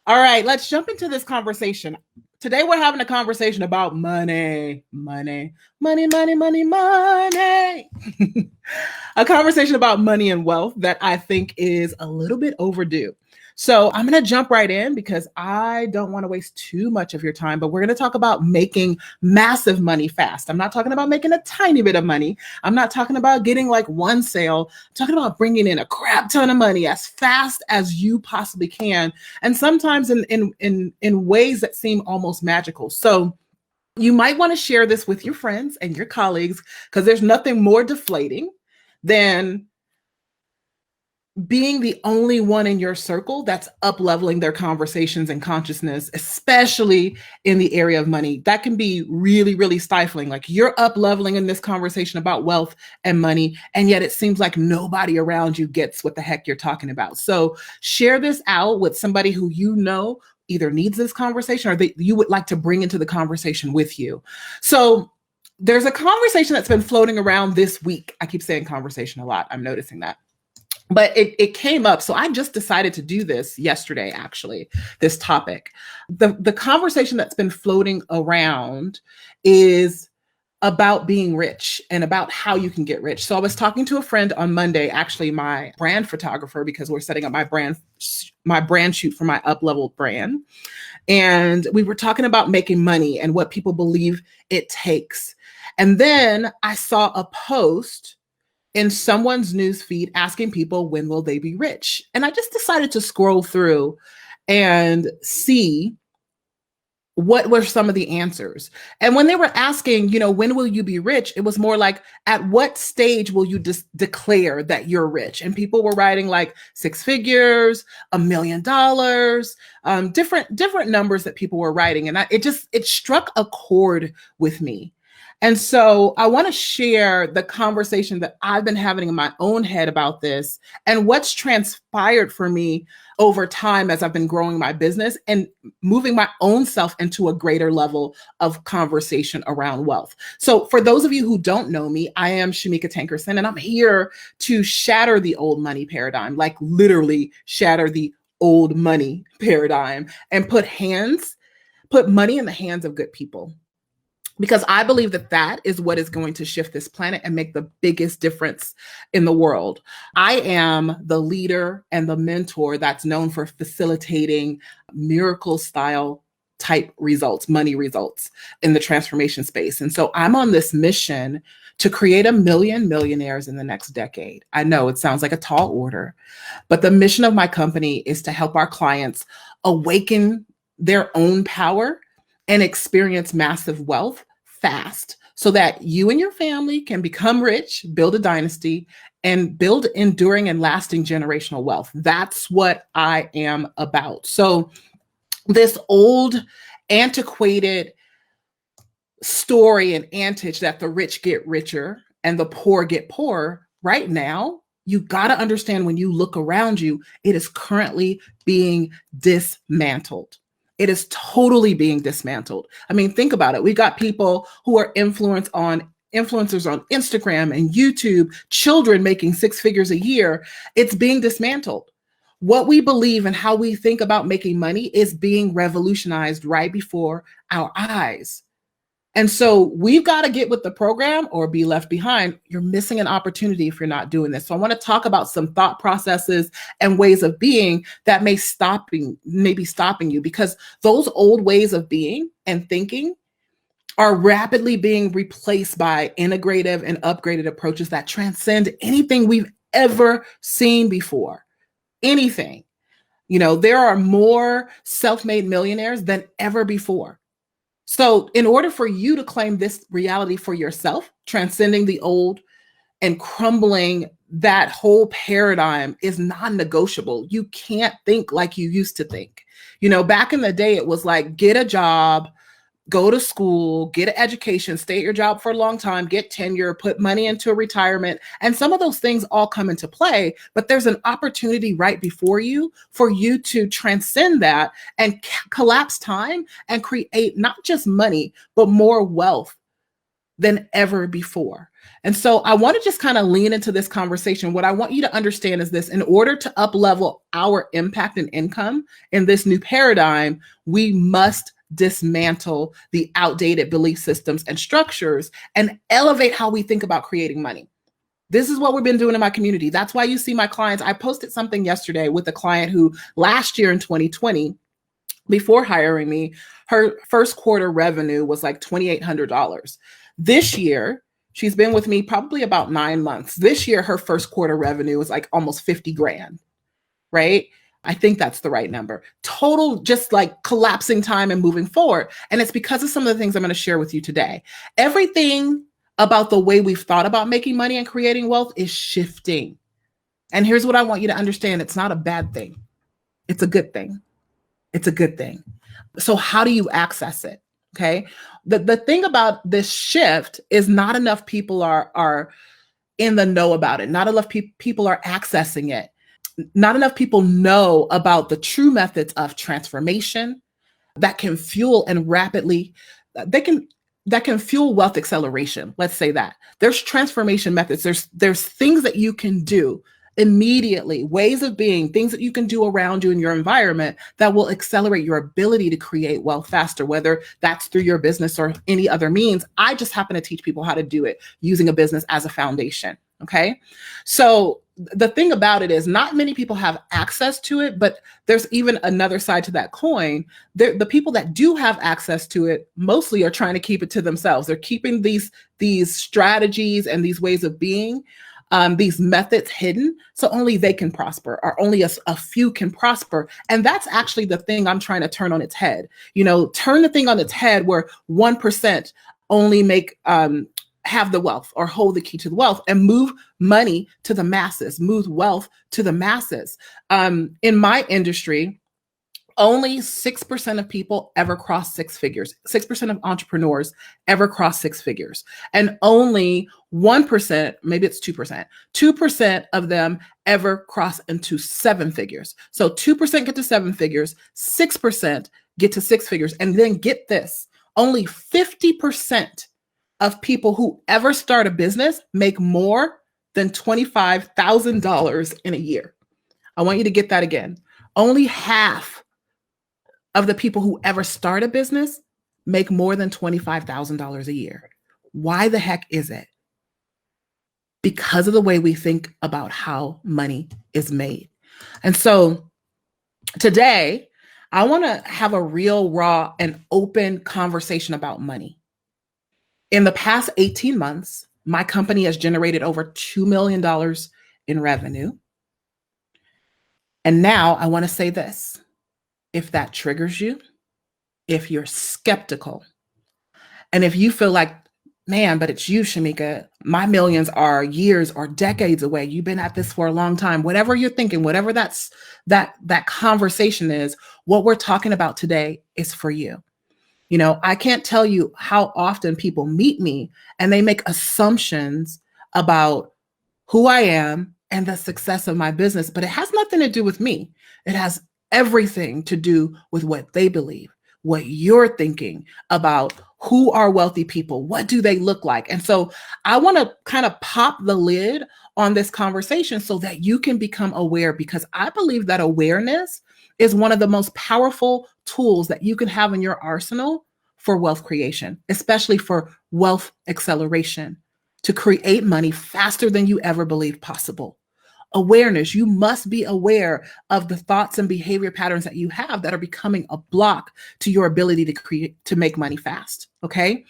All right, let's jump into this conversation. Today we're having a conversation about money, money, money, money, money, money. A conversation about money and wealth that I think is a little bit overdue. So I'm going to jump right in because I don't want to waste too much of your time, but we're going to talk about making massive money fast. I'm not talking about making a tiny bit of money. I'm not talking about getting like one sale. I'm talking about bringing in a crap ton of money as fast as you possibly can, and sometimes in ways that seem almost magical. So you might want to share this with your friends and your colleagues because there's nothing more deflating than being the only one in your circle that's up leveling their conversations and consciousness, especially in the area of money. That can be really, really stifling. Like you're up leveling in this conversation about wealth and money, and yet it seems like nobody around you gets what the heck you're talking about. So share this out with somebody who you know either needs this conversation or that you would like to bring into the conversation with you. So there's a conversation that's been floating around this week. I keep saying conversation a lot. I'm noticing that. But it came up. So I just decided to do this yesterday, actually, this topic. The conversation that's been floating around is about being rich and about how you can get rich. So I was talking to a friend on Monday, actually my brand photographer, because we're setting up my brand shoot for my up-leveled brand. And we were talking about making money and what people believe it takes. And then I saw a post in someone's news feed asking people, when will they be rich? And I just decided to scroll through and see what were some of the answers. And when they were asking, when will you be rich? It was more like, at what stage will you declare that you're rich? And people were writing like 6 figures, $1 million, different numbers that people were writing. And it struck a chord with me. And so I want to share the conversation that I've been having in my own head about this and what's transpired for me over time as I've been growing my business and moving my own self into a greater level of conversation around wealth. So for those of you who don't know me, I am Shamika Tankerson, and I'm here to shatter the old money paradigm, like literally shatter the old money paradigm and put money in the hands of good people. Because I believe that is what is going to shift this planet and make the biggest difference in the world. I am the leader and the mentor that's known for facilitating miracle style type results, money results in the transformation space. And so I'm on this mission to create 1 million millionaires in the next decade. I know it sounds like a tall order, but the mission of my company is to help our clients awaken their own power and experience massive wealth fast so that you and your family can become rich, build a dynasty, and build enduring and lasting generational wealth. That's what I am about. So this old, antiquated story and antic that the rich get richer and the poor get poorer, right now, you got to understand when you look around you, it is currently being dismantled. It is totally being dismantled. I mean, think about it. We got people who are influencers on Instagram and YouTube, children making 6 figures a year. It's being dismantled. What we believe and how we think about making money is being revolutionized right before our eyes. And so we've got to get with the program or be left behind. You're missing an opportunity if you're not doing this. So I want to talk about some thought processes and ways of being that may be stopping you, because those old ways of being and thinking are rapidly being replaced by integrative and upgraded approaches that transcend anything we've ever seen before. Anything. There are more self-made millionaires than ever before. So in order for you to claim this reality for yourself, transcending the old and crumbling that whole paradigm is non-negotiable. You can't think like you used to think. Back in the day, it was like, get a job, go to school, get an education, stay at your job for a long time, get tenure, put money into a retirement. And some of those things all come into play, but there's an opportunity right before you for you to transcend that and collapse time and create not just money, but more wealth than ever before. And so I want to just kind of lean into this conversation. What I want you to understand is this: in order to up level our impact and income in this new paradigm, we must dismantle the outdated belief systems and structures and elevate how we think about creating money. This is what we've been doing in my community. That's why you see my clients. I posted something yesterday with a client who last year in 2020, before hiring me, her first quarter revenue was like $2,800. This year, she's been with me probably about 9 months. This year, her first quarter revenue was like almost 50 grand, right? I think that's the right number. Total, just like collapsing time and moving forward. And it's because of some of the things I'm going to share with you today. Everything about the way we've thought about making money and creating wealth is shifting. And here's what I want you to understand. It's not a bad thing. It's a good thing. It's a good thing. So how do you access it? Okay. The thing about this shift is not enough people are in the know about it. Not enough people are accessing it. Not enough people know about the true methods of transformation that can fuel and rapidly, that can fuel wealth acceleration. Let's say that. There's transformation methods. There's things that you can do immediately, ways of being, things that you can do around you in your environment that will accelerate your ability to create wealth faster, whether that's through your business or any other means. I just happen to teach people how to do it using a business as a foundation. Okay. So the thing about it is not many people have access to it, but there's even another side to that coin. The people that do have access to it mostly are trying to keep it to themselves. They're keeping these strategies and these ways of being, these methods hidden, so only they can prosper, or only a few can prosper. And that's actually the thing I'm trying to turn on its head. Turn the thing on its head where 1% only have the wealth or hold the key to the wealth, and move money to the masses, move wealth to the masses. In my industry, only 6% of people ever cross six figures. 6% of entrepreneurs ever cross six figures. And only 1%, maybe it's 2% of them ever cross into seven figures. So 2% get to seven figures, 6% get to six figures. And then get this, only 50% of people who ever start a business make more than $25,000 in a year. I want you to get that again. Only half of the people who ever start a business make more than $25,000 a year. Why the heck is it? Because of the way we think about how money is made. And so today, I want to have a real, raw, and open conversation about money. In the past 18 months, my company has generated over $2 million in revenue. And now I want to say this. If that triggers you, if you're skeptical, and if you feel like, man, but it's you, Shamika, my millions are years or decades away. You've been at this for a long time. Whatever you're thinking, whatever that conversation is, what we're talking about today is for you. I can't tell you how often people meet me and they make assumptions about who I am and the success of my business, but it has nothing to do with me. It has everything to do with what they believe, what you're thinking about who are wealthy people, what do they look like? And so I want to kind of pop the lid on this conversation so that you can become aware, because I believe that awareness is one of the most powerful tools that you can have in your arsenal for wealth creation, especially for wealth acceleration, to create money faster than you ever believed possible. Awareness, you must be aware of the thoughts and behavior patterns that you have that are becoming a block to your ability to make money fast. Okay.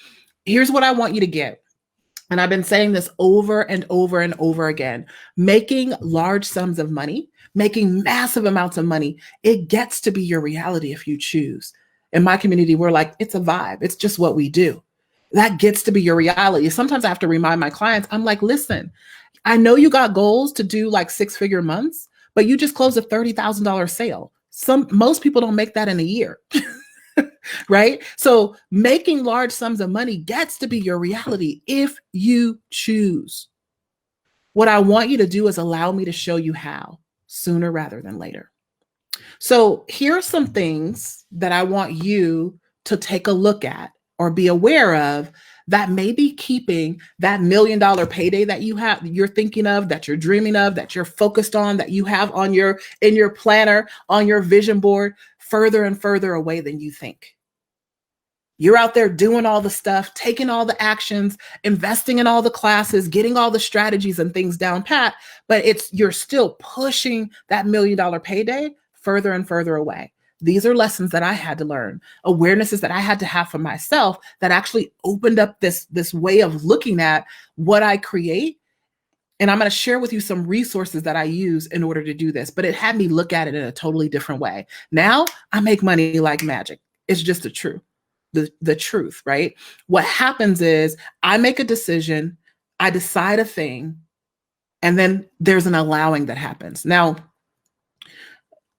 Here's what I want you to get. And I've been saying this over and over and over again. Making large sums of money, making massive amounts of money, it gets to be your reality if you choose. In my community, we're like, it's a vibe. It's just what we do. That gets to be your reality. Sometimes I have to remind my clients, I'm like, listen, I know you got goals to do like 6-figure months, but you just closed a $30,000 sale. Most people don't make that in a year. Right? So making large sums of money gets to be your reality if you choose. What I want you to do is allow me to show you how sooner rather than later. So here are some things that I want you to take a look at or be aware of that may be keeping that $1 million payday that you're thinking of, that you're dreaming of, that you're focused on, that you have on in your planner, on your vision board, further and further away than you think. You're out there doing all the stuff, taking all the actions, investing in all the classes, getting all the strategies and things down pat, but you're still pushing that $1 million payday further and further away. These are lessons that I had to learn, awarenesses that I had to have for myself that actually opened up this way of looking at what I create. And I'm going to share with you some resources that I use in order to do this, but it had me look at it in a totally different way. Now I make money like magic. It's just the truth. The truth, right? What happens is I make a decision, I decide a thing, and then there's an allowing that happens. Now,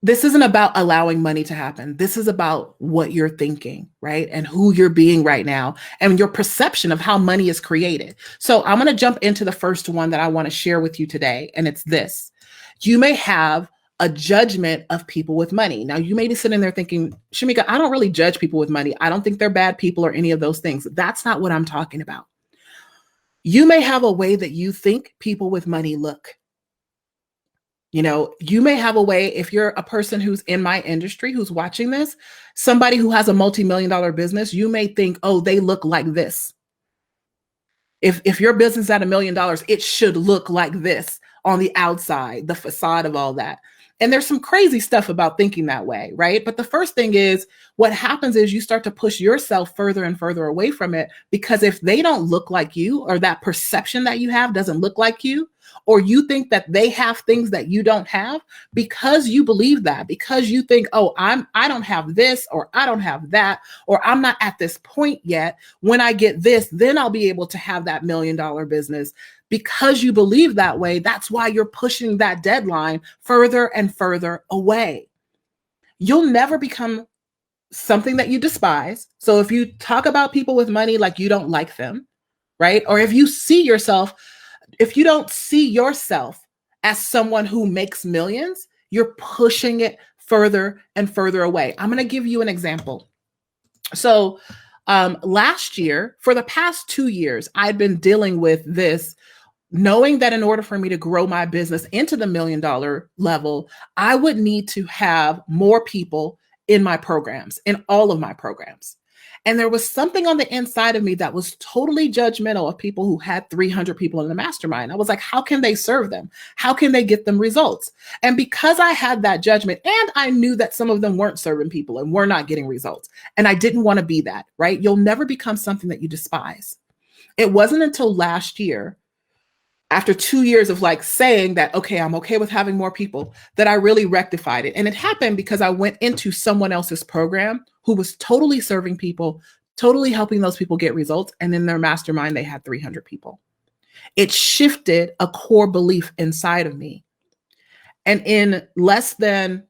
this isn't about allowing money to happen. This is about what you're thinking, right? And who you're being right now and your perception of how money is created. So I'm going to jump into the first one that I want to share with you today. And it's this. You may have a judgment of people with money. Now, you may be sitting there thinking, Shamika, I don't really judge people with money. I don't think they're bad people or any of those things. That's not what I'm talking about. You may have a way that you think people with money look. You may have a way, if you're a person who's in my industry, who's watching this, somebody who has a multi-million-dollar business, you may think, oh, they look like this. If your business is at $1 million, it should look like this on the outside, the facade of all that. And there's some crazy stuff about thinking that way, right? But the first thing is, what happens is you start to push yourself further and further away from it, because if they don't look like you, or that perception that you have doesn't look like you, or you think that they have things that you don't have, because you believe that, because you think, oh, I don't have this, or I don't have that, or I'm not at this point yet. When I get this, then I'll be able to have that $1 million business. Because you believe that way, that's why you're pushing that deadline further and further away. You'll never become something that you despise. So if you talk about people with money like you don't like them, right? Or if you don't see yourself as someone who makes millions, you're pushing it further and further away. I'm going to give you an example. So last year, for the past 2 years, I'd been dealing with this, knowing that in order for me to grow my business into the $1 million level, I would need to have more people in my programs, in all of my programs. And there was something on the inside of me that was totally judgmental of people who had 300 people in the mastermind. I was like, how can they serve them? How can they get them results? And because I had that judgment, and I knew that some of them weren't serving people and were not getting results, and I didn't want to be that, right? You'll never become something that you despise. It wasn't until last year, after 2 years of saying that, okay, I'm okay with having more people, that I really rectified it. And it happened because I went into someone else's program who was totally serving people, totally helping those people get results. And in their mastermind, they had 300 people. It shifted a core belief inside of me. And in less than,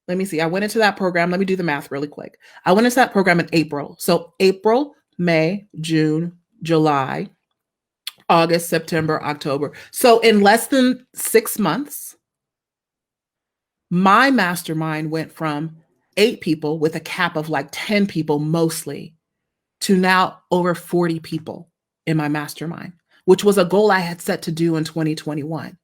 let me see, I went into that program. Let me do the math really quick. I went into that program in April. So April, May, June, July, August, September, October. So in less than 6 months, my mastermind went from 8 people with a cap of 10 people mostly to now over 40 people in my mastermind, which was a goal I had set to do in 2021.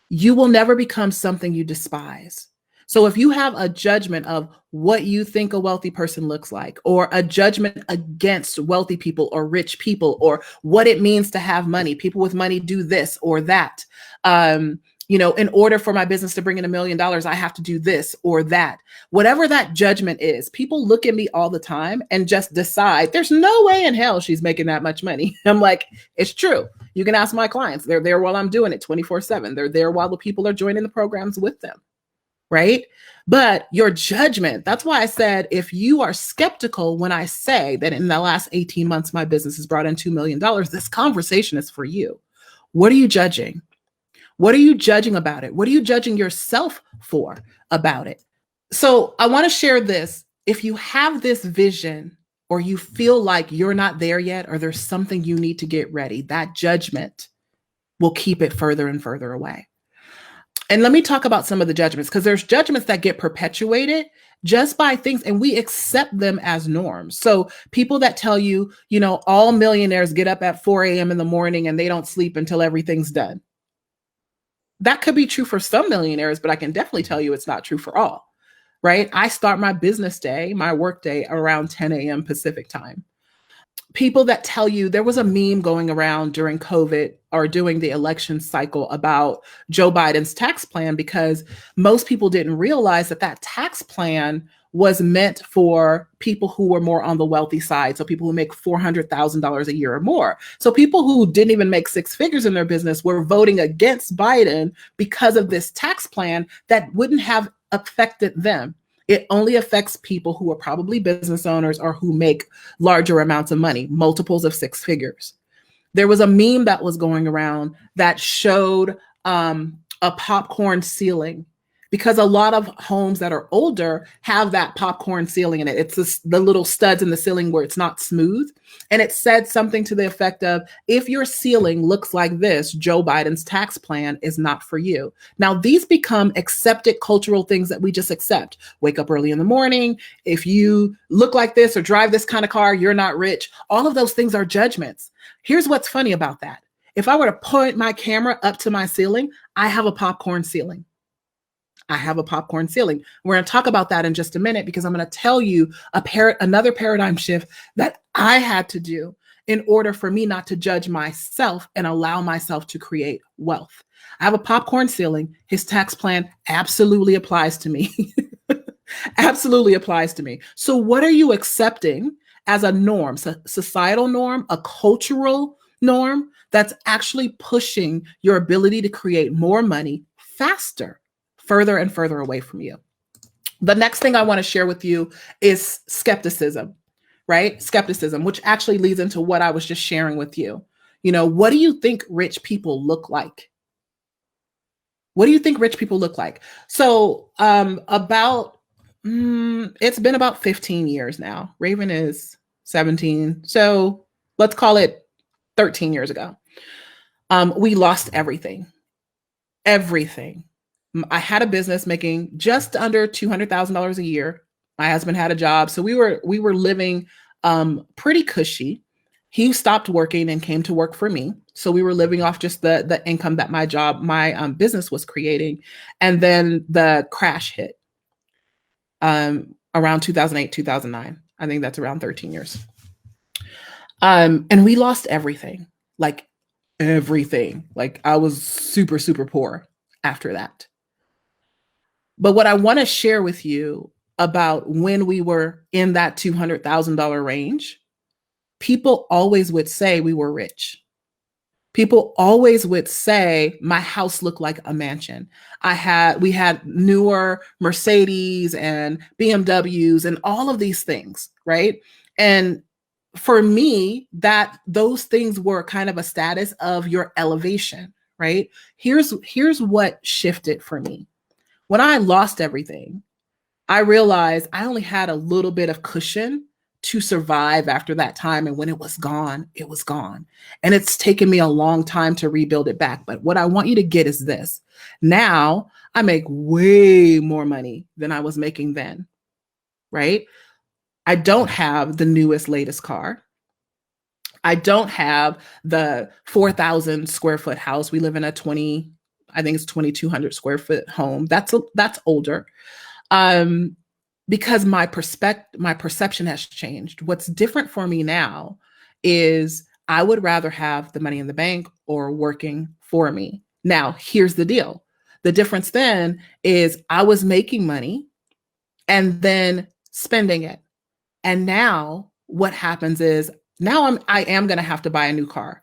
You will never become something you despise. So if you have a judgment of what you think a wealthy person looks like, or a judgment against wealthy people or rich people, or what it means to have money, people with money do this or that. In order for my business to bring in $1 million, I have to do this or that. Whatever that judgment is, people look at me all the time and just decide there's no way in hell she's making that much money. I'm like, it's true. You can ask my clients. They're there while I'm doing it 24/7. They're there while the people are joining the programs with them. Right? But your judgment, that's why I said, if you are skeptical when I say that in the last 18 months, my business has brought in $2 million, this conversation is for you. What are you judging? What are you judging about it? What are you judging yourself for about it? So I want to share this. If you have this vision, or you feel like you're not there yet, or there's something you need to get ready, that judgment will keep it further and further away. And let me talk about some of the judgments, because there's judgments that get perpetuated just by things, and we accept them as norms. So people that tell you, all millionaires get up at 4 a.m. in the morning and they don't sleep until everything's done. That could be true for some millionaires, but I can definitely tell you it's not true for all, right? I start my business day, my work day around 10 a.m. Pacific time. People that tell you, there was a meme going around during COVID or during the election cycle about Joe Biden's tax plan, because most people didn't realize that that tax plan was meant for people who were more on the wealthy side. So people who make $400,000 a year or more. So people who didn't even make six figures in their business were voting against Biden because of this tax plan that wouldn't have affected them. It only affects people who are probably business owners or who make larger amounts of money, multiples of six figures. There was a meme that was going around that showed a popcorn ceiling, because a lot of homes that are older have that popcorn ceiling in it. It's the little studs in the ceiling where it's not smooth. And it said something to the effect of, if your ceiling looks like this, Joe Biden's tax plan is not for you. Now, these become accepted cultural things that we just accept. Wake up early in the morning. If you look like this or drive this kind of car, you're not rich. All of those things are judgments. Here's what's funny about that. If I were to point my camera up to my ceiling, I have a popcorn ceiling. I have a popcorn ceiling. We're going to talk about that in just a minute, because I'm going to tell you another paradigm shift that I had to do in order for me not to judge myself and allow myself to create wealth. I have a popcorn ceiling. His tax plan absolutely applies to me. Absolutely applies to me. So what are you accepting as a norm, societal norm, a cultural norm that's actually pushing your ability to create more money faster, further and further away from you? The next thing I want to share with you is skepticism, right? Skepticism, which actually leads into what I was just sharing with you. What do you think rich people look like? What do you think rich people look like? So it's been about 15 years now. Raven is 17. So let's call it 13 years ago. We lost everything. Everything. I had a business making just under $200,000 a year. My husband had a job. So we were living pretty cushy. He stopped working and came to work for me. So we were living off just the income that my business was creating. And then the crash hit around 2008, 2009. I think that's around 13 years. And we lost everything, like everything. Like I was super, super poor after that. But what I want to share with you about when we were in that $200,000 range, people always would say we were rich. People always would say my house looked like a mansion. We had newer Mercedes and BMWs and all of these things, right? And for me, those things were kind of a status of your elevation, right? Here's what shifted for me. When I lost everything, I realized I only had a little bit of cushion to survive after that time. And when it was gone, it was gone. And it's taken me a long time to rebuild it back. But what I want you to get is this. Now I make way more money than I was making then, right? I don't have the newest, latest car. I don't have the 4,000 square foot house. We live in a 2,200 square foot home. That's older. Because my perception has changed. What's different for me now is I would rather have the money in the bank or working for me. Now, here's the deal. The difference then is I was making money and then spending it. And now what happens is now I am going to have to buy a new car.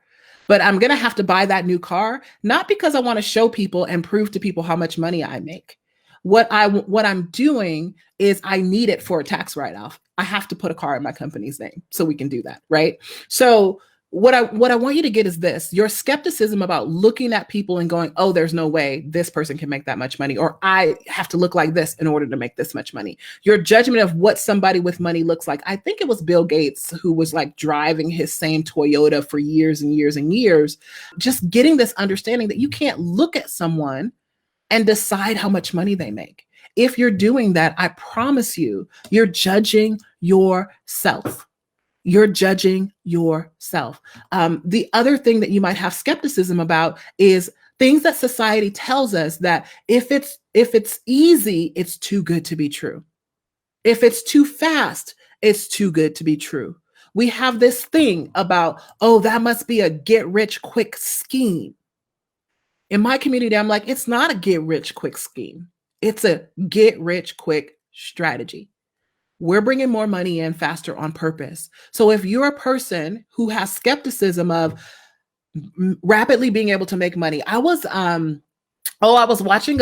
But I'm going to have to buy that new car, not because I want to show people and prove to people how much money I make. What I'm doing is I need it for a tax write-off. I have to put a car in my company's name so we can do that, right? So what I want you to get is this: your skepticism about looking at people and going, oh, there's no way this person can make that much money, or I have to look like this in order to make this much money. Your judgment of what somebody with money looks like. I think it was Bill Gates who was like driving his same Toyota for years and years and years, just getting this understanding that you can't look at someone and decide how much money they make. If you're doing that, I promise you, you're judging yourself. You're judging yourself. The other thing that you might have skepticism about is things that society tells us that if it's easy, it's too good to be true. If it's too fast, it's too good to be true. We have this thing about, oh, that must be a get rich quick scheme. In my community, I'm like, it's not a get rich quick scheme. It's a get rich quick strategy. We're bringing more money in faster on purpose. So if you're a person who has skepticism of rapidly being able to make money, I was watching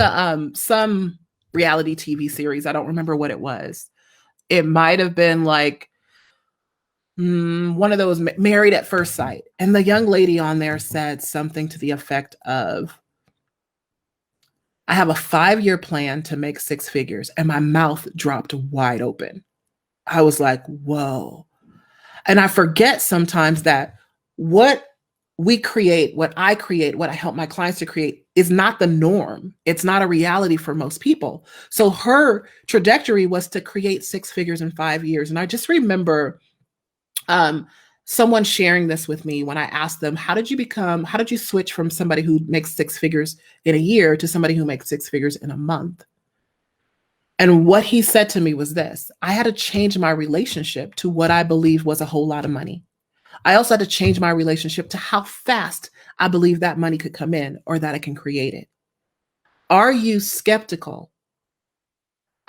some reality TV series. I don't remember what it was. It might have been like one of those Married at First Sight. And the young lady on there said something to the effect of, I have a 5-year plan to make 6 figures. And my mouth dropped wide open. I was like, whoa. And I forget sometimes that what we create, what I create, what I help my clients to create is not the norm. It's not a reality for most people. So her trajectory was to create 6 figures in 5 years. And I just remember someone sharing this with me when I asked them, how did you switch from somebody who makes 6 figures in a year to somebody who makes 6 figures in a month? And what he said to me was this: I had to change my relationship to what I believed was a whole lot of money. I also had to change my relationship to how fast I believe that money could come in or that I can create it. Are you skeptical?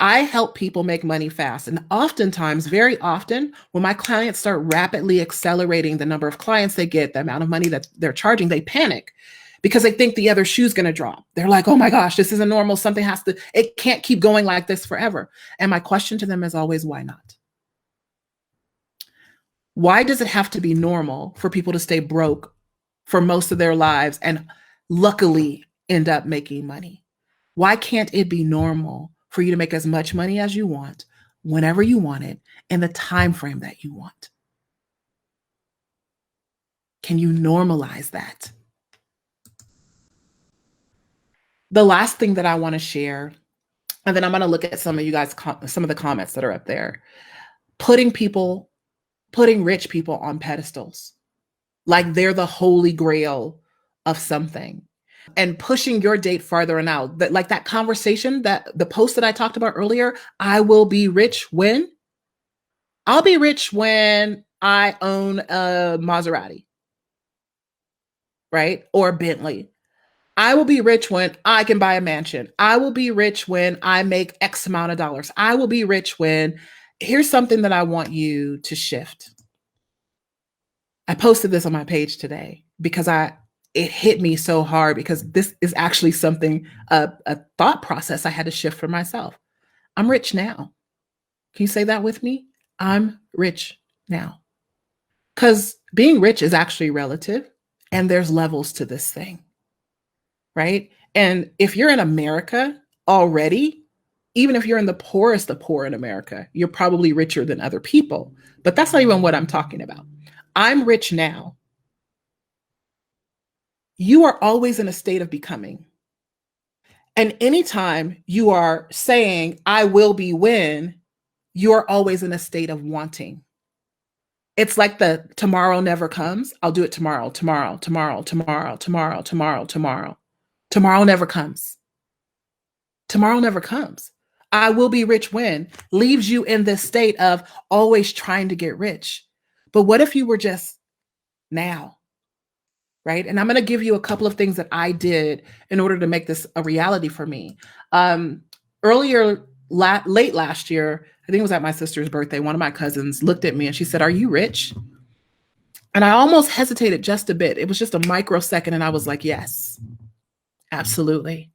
I help people make money fast. And oftentimes, very often, when my clients start rapidly accelerating the number of clients they get, the amount of money that they're charging, they panic because they think the other shoe's going to drop. They're like, oh my gosh, this isn't normal. It can't keep going like this forever. And my question to them is always, why not? Why does it have to be normal for people to stay broke for most of their lives and luckily end up making money? Why can't it be normal for you to make as much money as you want, whenever you want it, in the time frame that you want? Can you normalize that? The last thing that I want to share, and then I'm going to look at some of the comments that are up there, putting rich people on pedestals, like they're the holy grail of something, and pushing your date farther and out. Like that conversation, that the post that I talked about earlier, I will be rich when? I'll be rich when I own a Maserati, right? Or a Bentley. I will be rich when I can buy a mansion. I will be rich when I make X amount of dollars. I will be rich when, here's something that I want you to shift. I posted this on my page today because it hit me so hard, because this is actually something, a thought process I had to shift for myself. I'm rich now. Can you say that with me? I'm rich now. Because being rich is actually relative, and there's levels to this thing, right? And if you're in America already, even if you're in the poorest of poor in America, you're probably richer than other people. But that's not even what I'm talking about. I'm rich now. You are always in a state of becoming. And anytime you are saying, I will be when, you're always in a state of wanting. It's like the tomorrow never comes. I'll do it tomorrow, tomorrow, tomorrow, tomorrow, tomorrow, tomorrow, tomorrow. Tomorrow never comes. Tomorrow never comes. I will be rich when leaves you in this state of always trying to get rich. But what if you were just now? Right? And I'm going to give you a couple of things that I did in order to make this a reality for me. Late last year, I think it was at my sister's birthday, one of my cousins looked at me and she said, "Are you rich?" And I almost hesitated just a bit. It was just a microsecond. And I was like, yes, absolutely,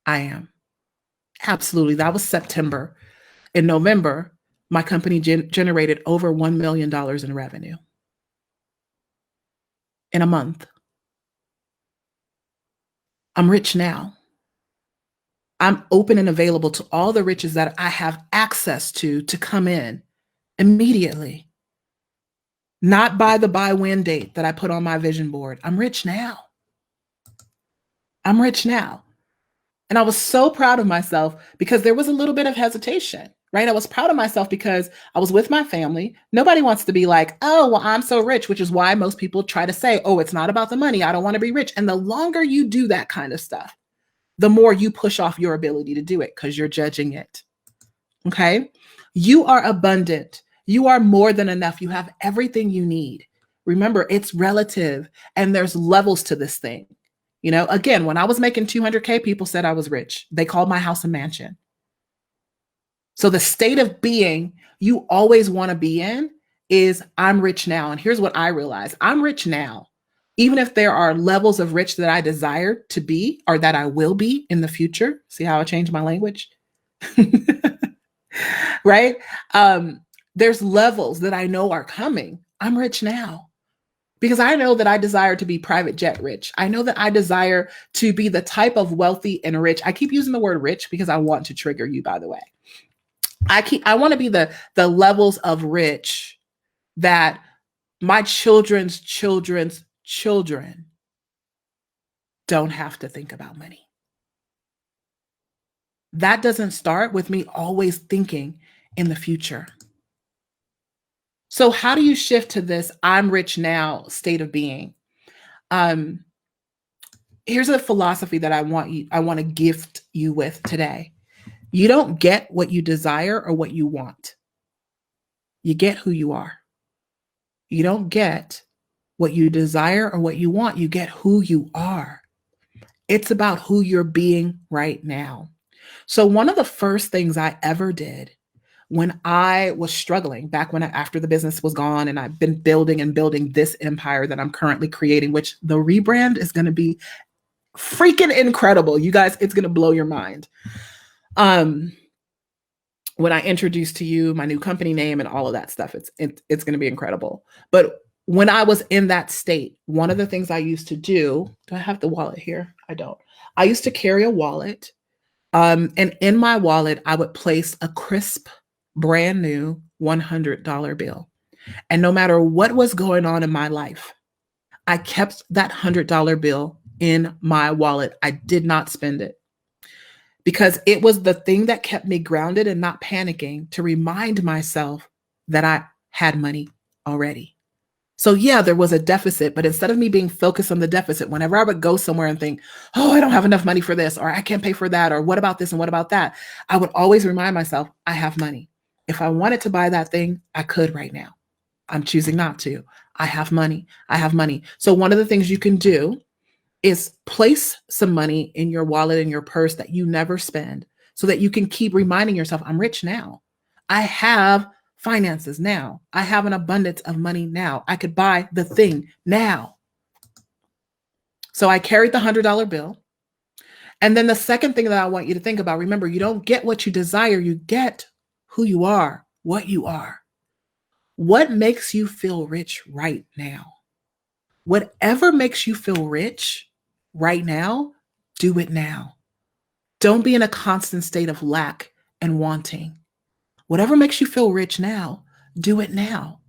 I am. Absolutely. That was September. In November, my company generated over $1 million in revenue in a month. I'm rich now. I'm open and available to all the riches that I have access to come in immediately. Not by the buy-when date that I put on my vision board. I'm rich now. I'm rich now. And I was so proud of myself because there was a little bit of hesitation, right? I was proud of myself because I was with my family. Nobody wants to be like, oh, well, I'm so rich, which is why most people try to say, oh, it's not about the money. I don't want to be rich. And the longer you do that kind of stuff, the more you push off your ability to do it because you're judging it. Okay. You are abundant. You are more than enough. You have everything you need. Remember, it's relative and there's levels to this thing. You know, again, when I was making 200K, people said I was rich. They called my house a mansion. So the state of being you always want to be in is I'm rich now. And here's what I realize. I'm rich now. Even if there are levels of rich that I desire to be or that I will be in the future. See how I changed my language? Right? There's levels that I know are coming. I'm rich now. Because I know that I desire to be private jet rich. I know that I desire to be the type of wealthy and rich. I keep using the word rich because I want to trigger you, by the way. I want to be the levels of rich that my children's children's children don't have to think about money. That doesn't start with me always thinking in the future. So how do you shift to this I'm rich now state of being? Here's a philosophy that I want to gift you with today. You don't get what you desire or what you want. You get who you are. You don't get what you desire or what you want. You get who you are. It's about who you're being right now. So one of the first things I ever did when I was struggling back after the business was gone and I've been building and building this empire that I'm currently creating, which the rebrand is going to be freaking incredible. You guys, it's going to blow your mind. When I introduce to you my new company name and all of that stuff, it's going to be incredible. But when I was in that state, one of the things I used to do I have the wallet here? I don't. I used to carry a wallet. And in my wallet, I would place a crisp, brand new $100 bill. And no matter what was going on in my life, I kept that $100 bill in my wallet. I did not spend it because it was the thing that kept me grounded and not panicking to remind myself that I had money already. So yeah, there was a deficit, but instead of me being focused on the deficit, whenever I would go somewhere and think, oh, I don't have enough money for this, or I can't pay for that, or what about this and what about that? I would always remind myself, I have money. If I wanted to buy that thing, I could right now. I'm choosing not to. I have money. I have money. So one of the things you can do is place some money in your wallet and your purse that you never spend so that you can keep reminding yourself, I'm rich now. I have finances now. I have an abundance of money now. I could buy the thing now. So I carried the $100 bill. And then the second thing that I want you to think about, remember, you don't get what you desire. You get who you are, what you are. What makes you feel rich right now? Whatever makes you feel rich right now, do it now. Don't be in a constant state of lack and wanting. Whatever makes you feel rich now, do it now.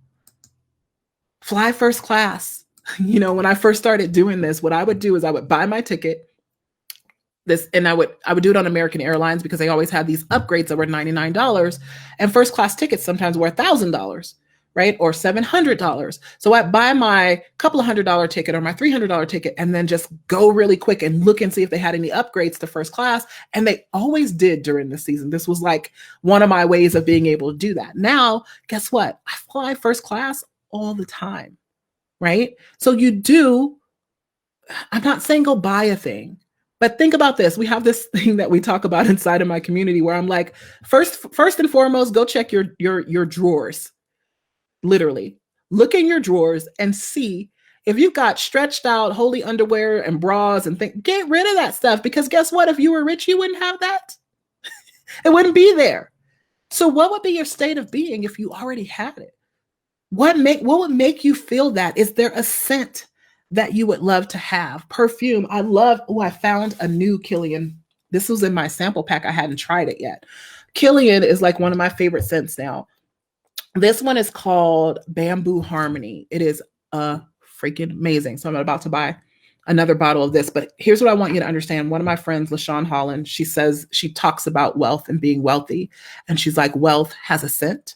Fly first class. You know, when I first started doing this, what I would do is I would buy my ticket. And I would do it on American Airlines because they always had these upgrades that were $99, and first class tickets sometimes were $1,000. Right? Or $700. So I buy my couple of $100 ticket or my $300 ticket and then just go really quick and look and see if they had any upgrades to first class. And they always did during the season. This was like one of my ways of being able to do that. Now, guess what? I fly first class all the time, right? So I'm not saying go buy a thing, but think about this. We have this thing that we talk about inside of my community where I'm like, first and foremost, go check your drawers. Literally, look in your drawers and see if you've got stretched out holy underwear and bras and get rid of that stuff, because guess what? If you were rich, you wouldn't have that. It wouldn't be there. So what would be your state of being if you already had it? What would make you feel that? Is there a scent that you would love to have? Perfume. I found a new Killian. This was in my sample pack. I hadn't tried it yet. Killian is like one of my favorite scents now. This one is called Bamboo Harmony. It is freaking amazing. So I'm about to buy another bottle of this. But here's what I want you to understand. One of my friends, LaShawn Holland, she talks about wealth and being wealthy. And she's like, wealth has a scent.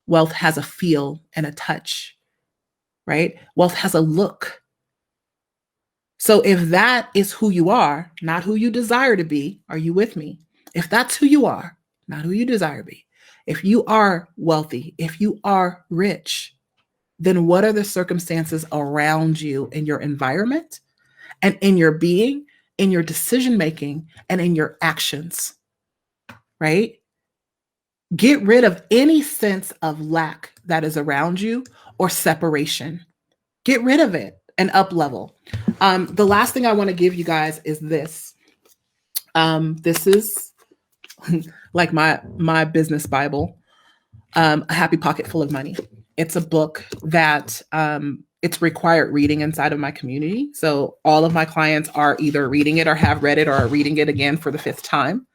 Wealth has a feel and a touch, right? Wealth has a look. So if that is who you are, not who you desire to be, are you with me? If that's who you are, not who you desire to be, if you are wealthy, if you are rich, then what are the circumstances around you in your environment and in your being, in your decision making, and in your actions, right? Get rid of any sense of lack that is around you or separation. Get rid of it and up level. The last thing I want to give you guys is this. This is like my business Bible, A Happy Pocket Full of Money. It's a book that it's required reading inside of my community. So all of my clients are either reading it or have read it or are reading it again for the 5th time,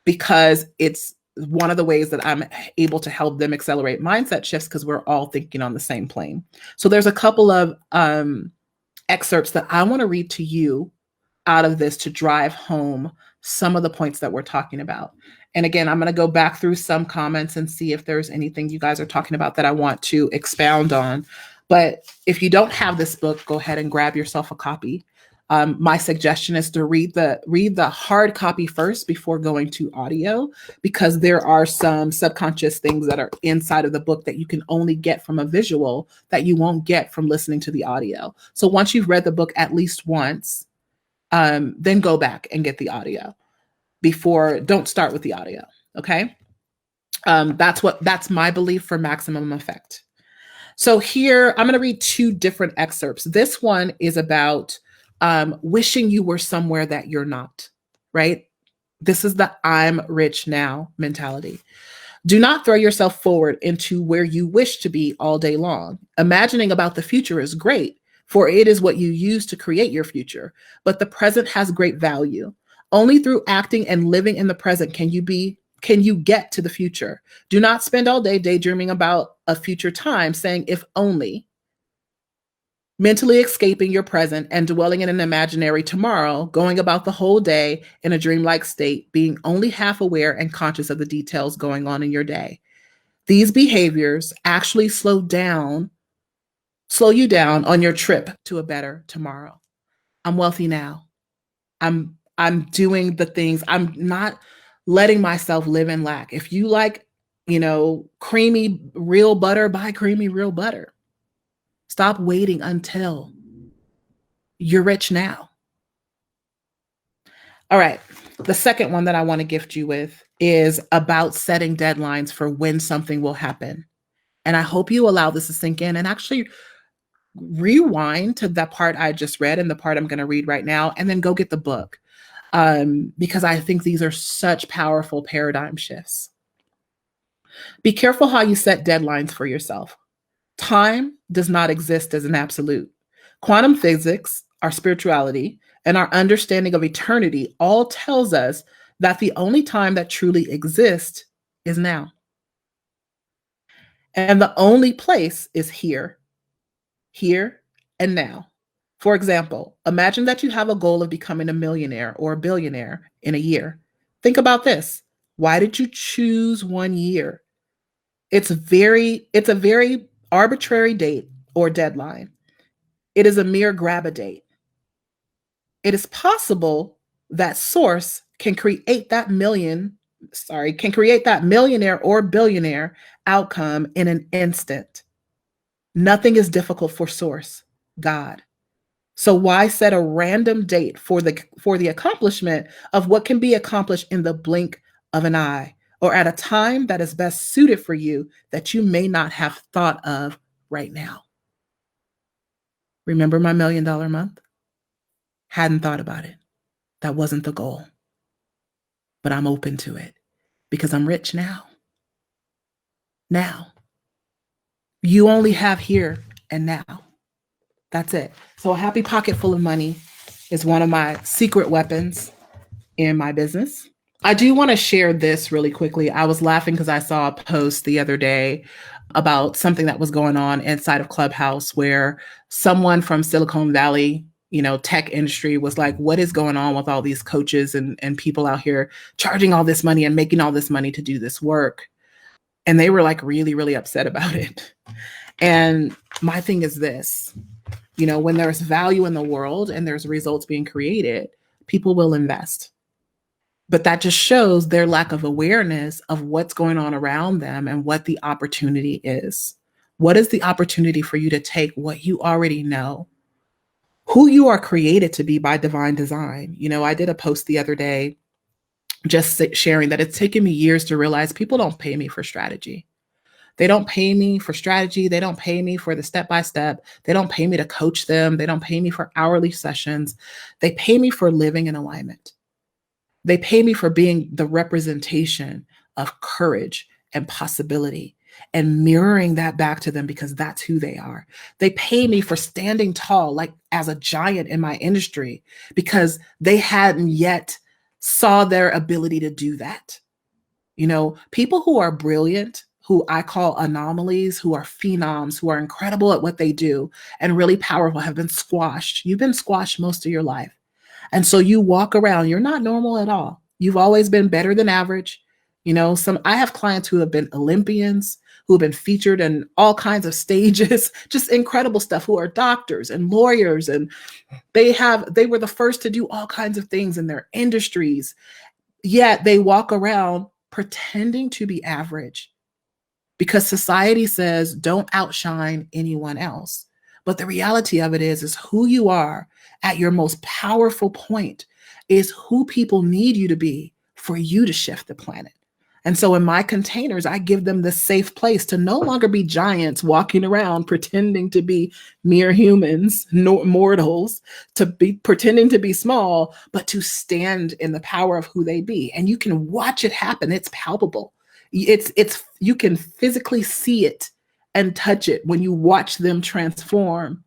because it's one of the ways that I'm able to help them accelerate mindset shifts, because we're all thinking on the same plane. So there's a couple of excerpts that I want to read to you out of this to drive home some of the points that we're talking about. And again, I'm going to go back through some comments and see if there's anything you guys are talking about that I want to expound on. But if you don't have this book, go ahead and grab yourself a copy. My suggestion is to read the hard copy first before going to audio, because there are some subconscious things that are inside of the book that you can only get from a visual that you won't get from listening to the audio. So once you've read the book at least once, then go back and get the audio. Don't start with the audio. Okay. That's my belief for maximum effect. So here, I'm going to read 2 different excerpts. This one is about wishing you were somewhere that you're not, right? This is the I'm rich now mentality. Do not throw yourself forward into where you wish to be all day long. Imagining about the future is great, for it is what you use to create your future. But the present has great value. Only through acting and living in the present can you get to the future. Do not spend all day daydreaming about a future time, saying if only, mentally escaping your present and dwelling in an imaginary tomorrow, going about the whole day in a dreamlike state, being only half aware and conscious of the details going on in your day. These behaviors actually slow you down on your trip to a better tomorrow. I'm wealthy now. I'm doing the things. I'm not letting myself live in lack. If you like, creamy real butter, buy creamy real butter. Stop waiting until you're rich now. All right. The second one that I want to gift you with is about setting deadlines for when something will happen. And I hope you allow this to sink in and actually rewind to that part I just read and the part I'm going to read right now, and then go get the book. Because I think these are such powerful paradigm shifts. Be careful how you set deadlines for yourself. Time does not exist as an absolute. Quantum physics, our spirituality, and our understanding of eternity all tells us that the only time that truly exists is now. And the only place is here and now. For example, imagine that you have a goal of becoming a millionaire or a billionaire in a year. Think about this. Why did you choose 1 year? It's a very arbitrary date or deadline. It is a mere grab a date. It is possible that source can create that millionaire or billionaire outcome in an instant. Nothing is difficult for source, God. So why set a random date for the accomplishment of what can be accomplished in the blink of an eye, or at a time that is best suited for you that you may not have thought of right now? Remember my $1 million month? Hadn't thought about it. That wasn't the goal. But I'm open to it because I'm rich now. Now. You only have here and now. That's it. So a happy pocket full of money is one of my secret weapons in my business. I do want to share this really quickly. I was laughing because I saw a post the other day about something that was going on inside of Clubhouse where someone from Silicon Valley tech industry was like, what is going on with all these coaches and people out here charging all this money and making all this money to do this work? And they were like really, really upset about it. And my thing is this, when there's value in the world and there's results being created, people will invest. But that just shows their lack of awareness of what's going on around them and what the opportunity is. What is the opportunity for you to take what you already know, who you are created to be by divine design? I did a post the other day just sharing that it's taken me years to realize people don't pay me for strategy. They don't pay me for strategy. They don't pay me for the step-by-step. They don't pay me to coach them. They don't pay me for hourly sessions. They pay me for living in alignment. They pay me for being the representation of courage and possibility and mirroring that back to them because that's who they are. They pay me for standing tall, like as a giant in my industry, because they hadn't yet saw their ability to do that. People who are brilliant, who I call anomalies, who are phenoms, who are incredible at what they do and really powerful, have been squashed. You've been squashed most of your life. And so you walk around, you're not normal at all. You've always been better than average. I have clients who have been Olympians, who have been featured in all kinds of stages, just incredible stuff, who are doctors and lawyers. And they were the first to do all kinds of things in their industries. Yet they walk around pretending to be average because society says don't outshine anyone else. But the reality of it is who you are at your most powerful point is who people need you to be for you to shift the planet. And so in my containers, I give them this safe place to no longer be giants walking around pretending to be mere humans, mortals, to be pretending to be small, but to stand in the power of who they be. And you can watch it happen. It's palpable. You can physically see it and touch it when you watch them transform.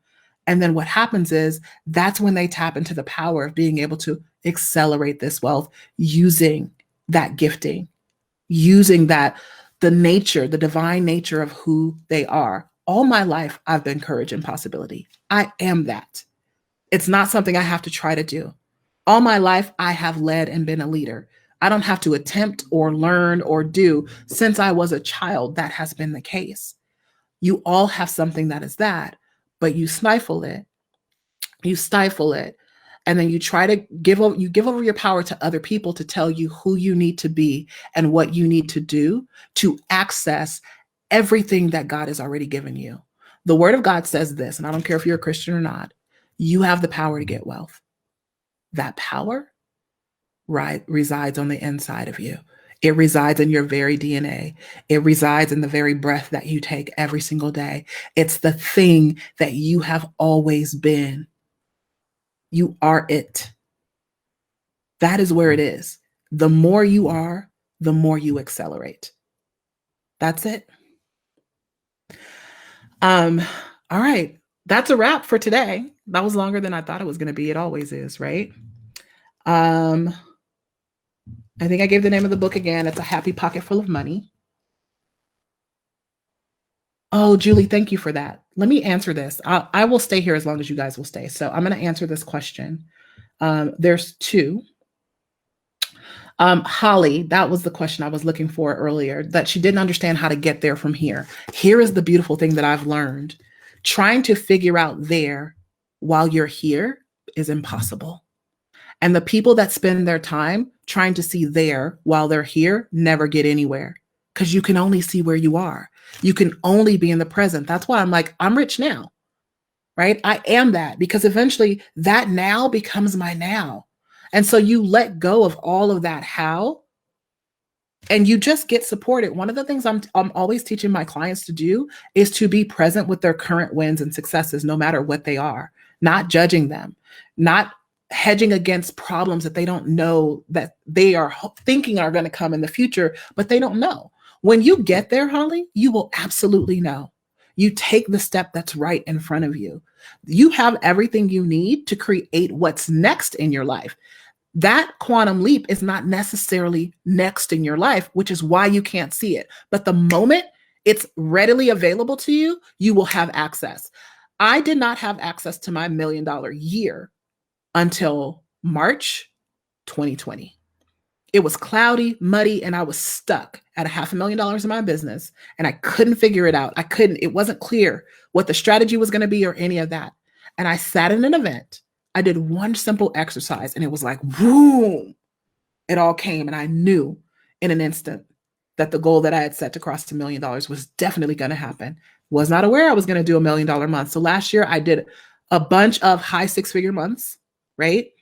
And then what happens is that's when they tap into the power of being able to accelerate this wealth using that gifting, using that, the divine nature of who they are. All my life, I've been courage and possibility. I am that. It's not something I have to try to do. All my life, I have led and been a leader. I don't have to attempt or learn or do. Since I was a child, that has been the case. You all have something that is that, but you stifle it. You stifle it. And then you try to give over your power to other people to tell you who you need to be and what you need to do to access everything that God has already given you. The word of God says this, and I don't care if you're a Christian or not, you have the power to get wealth. That power resides on the inside of you. It resides in your very DNA. It resides in the very breath that you take every single day. It's the thing that you have always been. You are it. That is where it is. The more you are, the more you accelerate. That's it. All right. That's a wrap for today. That was longer than I thought it was going to be. It always is, right? I think I gave the name of the book again. It's A Happy Pocket Full of Money. Oh, Julie, thank you for that. Let me answer this. I will stay here as long as you guys will stay. So I'm going to answer this question. There's two. Holly, that was the question I was looking for earlier, that she didn't understand how to get there from here. Here is the beautiful thing that I've learned. Trying to figure out there while you're here is impossible. And the people that spend their time trying to see there while they're here never get anywhere, because you can only see where you are. You can only be in the present. That's why I'm like, I'm rich now, right? I am that, because eventually that now becomes my now. And so you let go of all of that how, and you just get supported. One of the things I'm always teaching my clients to do is to be present with their current wins and successes, no matter what they are, not judging them, not hedging against problems that they don't know that they are thinking are going to come in the future, but they don't know. When you get there, Holly, you will absolutely know. You take the step that's right in front of you. You have everything you need to create what's next in your life. That quantum leap is not necessarily next in your life, which is why you can't see it. But the moment it's readily available to you, you will have access. I did not have access to my $1 million year until March 2020. It was cloudy, muddy, and I was stuck at $500,000 in my business and I couldn't figure it out. It wasn't clear what the strategy was going to be or any of that. And I sat in an event. I did one simple exercise and it was like, boom, it all came. And I knew in an instant that the goal that I had set to cross $1 million was definitely going to happen. Was not aware I was going to do $1 million month. So last year I did a bunch of high six-figure months, right?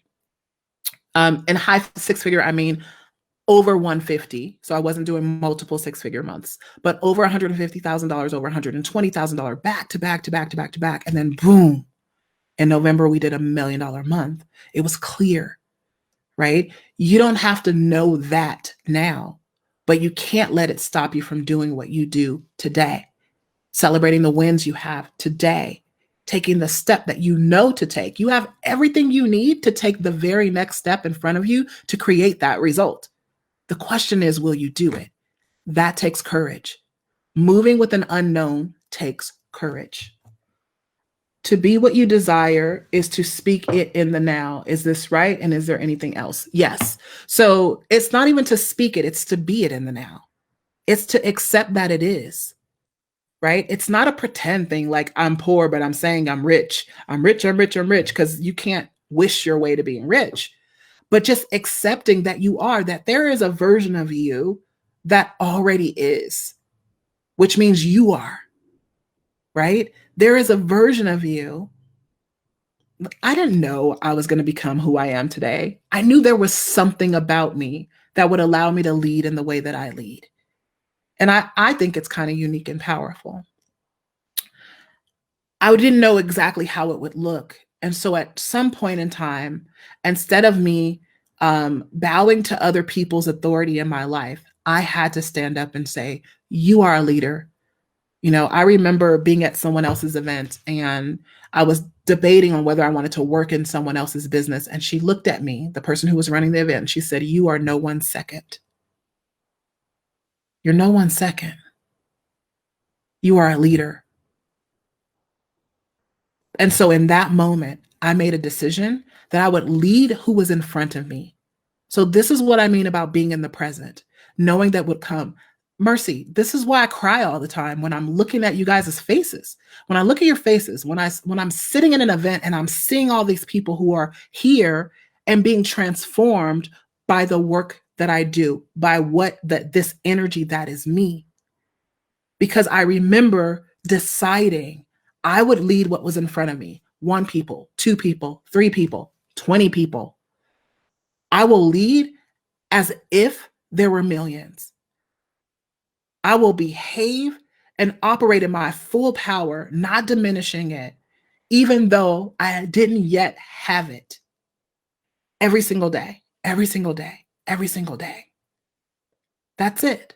And high six-figure, I mean over 150. So I wasn't doing multiple six-figure months, but over $150,000, over $120,000 back to back to back to back to back. And then boom, in November, we did $1 million month. It was clear, right? You don't have to know that now, but you can't let it stop you from doing what you do today, celebrating the wins you have today, taking the step that you know to take. You have everything you need to take the very next step in front of you to create that result. The question is, will you do it? That takes courage. Moving with an unknown takes courage. To be what you desire is to speak it in the now. Is this right? And is there anything else? Yes. So it's not even to speak it, it's to be it in the now. It's to accept that it is, right? It's not a pretend thing like I'm poor, but I'm saying I'm rich. I'm rich, I'm rich, I'm rich, because you can't wish your way to being rich. But just accepting that you are, that there is a version of you that already is, which means you are, right? There is a version of you. I didn't know I was going to become who I am today. I knew there was something about me that would allow me to lead in the way that I lead. And I think it's kind of unique and powerful. I didn't know exactly how it would look. And so at some point in time, instead of me bowing to other people's authority in my life, I had to stand up and say, you are a leader. You know, I remember being at someone else's event and I was debating on whether I wanted to work in someone else's business. And she looked at me, the person who was running the event, and she said, you are no one second. You're no one second. You are a leader. And so in that moment, I made a decision that I would lead who was in front of me. So this is what I mean about being in the present, knowing that would come. Mercy, this is why I cry all the time when I'm looking at you guys' faces. When I look at your faces, when I'm sitting in an event and I'm seeing all these people who are here and being transformed by the work that I do, by this energy that is me. Because I remember deciding I would lead what was in front of me. 1 people, 2 people, 3 people, 20 people. I will lead as if there were millions. I will behave and operate in my full power, not diminishing it, even though I didn't yet have it. Every single day, every single day, every single day. That's it.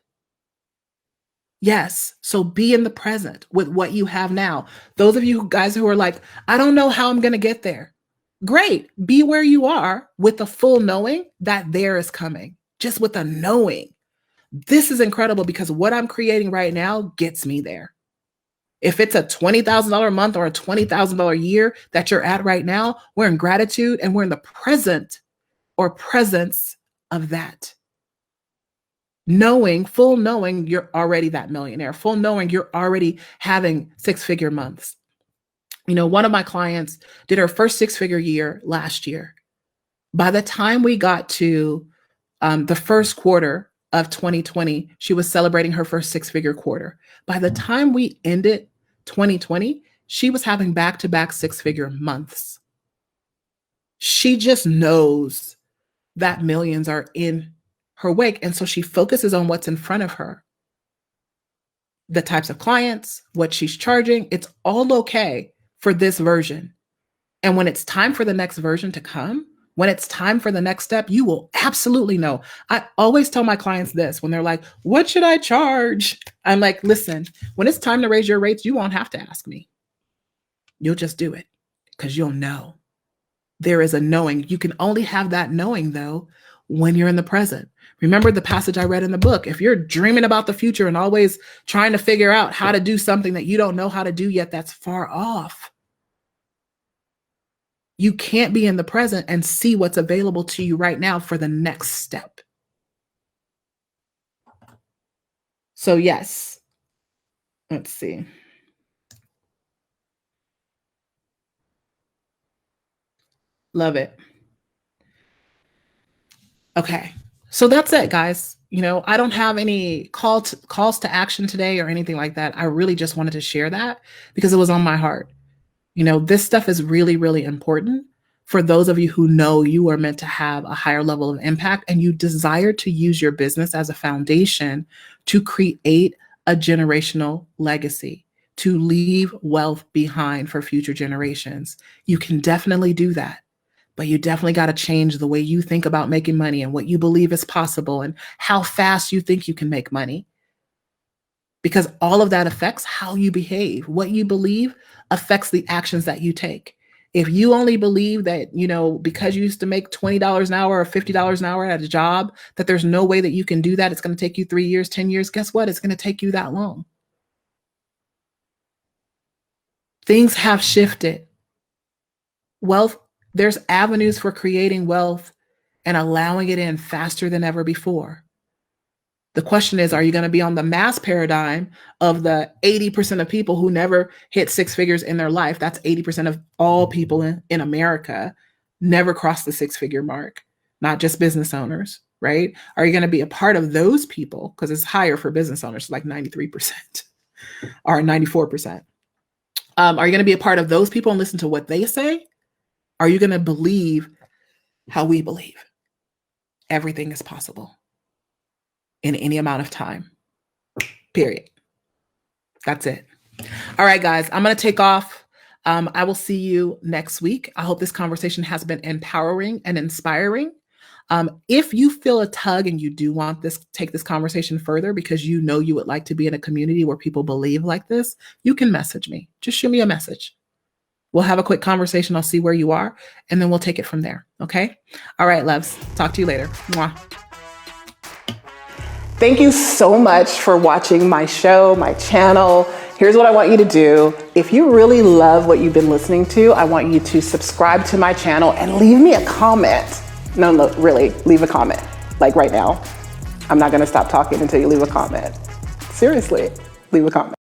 Yes. So be in the present with what you have now. Those of you guys who are like, I don't know how I'm going to get there. Great. Be where you are with the full knowing that there is coming, just with a knowing. This is incredible because what I'm creating right now gets me there. If it's a $20,000 month or a $20,000 year that you're at right now, we're in gratitude and we're in the present or presence of that. Knowing, full knowing you're already that millionaire, full knowing you're already having 6-figure months. You know, one of my clients did her first 6-figure year last year. By the time we got to the first quarter of 2020, she was celebrating her first 6-figure quarter. By the time we ended 2020, she was having back-to-back 6-figure months. She just knows that millions are in her wake. And so she focuses on what's in front of her. The types of clients, what she's charging, it's all okay for this version. And when it's time for the next version to come, when it's time for the next step, you will absolutely know. I always tell my clients this when they're like, what should I charge? I'm like, listen, when it's time to raise your rates, you won't have to ask me. You'll just do it because you'll know. There is a knowing. You can only have that knowing, though, when you're in the present. Remember the passage I read in the book. If you're dreaming about the future and always trying to figure out how to do something that you don't know how to do yet, that's far off. You can't be in the present and see what's available to you right now for the next step. So yes, let's see. Love it. Okay. So that's it, guys. I don't have any calls to action today or anything like that. I really just wanted to share that because it was on my heart. This stuff is really, really important for those of you who know you are meant to have a higher level of impact and you desire to use your business as a foundation to create a generational legacy, to leave wealth behind for future generations. You can definitely do that. But you definitely got to change the way you think about making money and what you believe is possible and how fast you think you can make money. Because all of that affects how you behave. What you believe affects the actions that you take. If you only believe that, because you used to make $20 an hour or $50 an hour at a job, that there's no way that you can do that, it's going to take you 3 years, 10 years, guess what? It's going to take you that long. Things have shifted. Wealth, there's avenues for creating wealth and allowing it in faster than ever before. The question is, are you going to be on the mass paradigm of the 80% of people who never hit six figures in their life? That's 80% of all people in America never cross the six-figure mark, not just business owners, right? Are you going to be a part of those people? Because it's higher for business owners, like 93% or 94%. Are you going to be a part of those people and listen to what they say? Are you going to believe how we believe? Everything is possible in any amount of time, period. That's it. All right, guys, I'm going to take off. I will see you next week. I hope this conversation has been empowering and inspiring. If you feel a tug and you do want take this conversation further because you would like to be in a community where people believe like this, you can message me. Just shoot me a message. We'll have a quick conversation. I'll see where you are, and then we'll take it from there. Okay? All right, loves. Talk to you later. Mwah. Thank you so much for watching my show, my channel. Here's what I want you to do. If you really love what you've been listening to, I want you to subscribe to my channel and leave me a comment. No, really, leave a comment. Like right now. I'm not going to stop talking until you leave a comment. Seriously, leave a comment.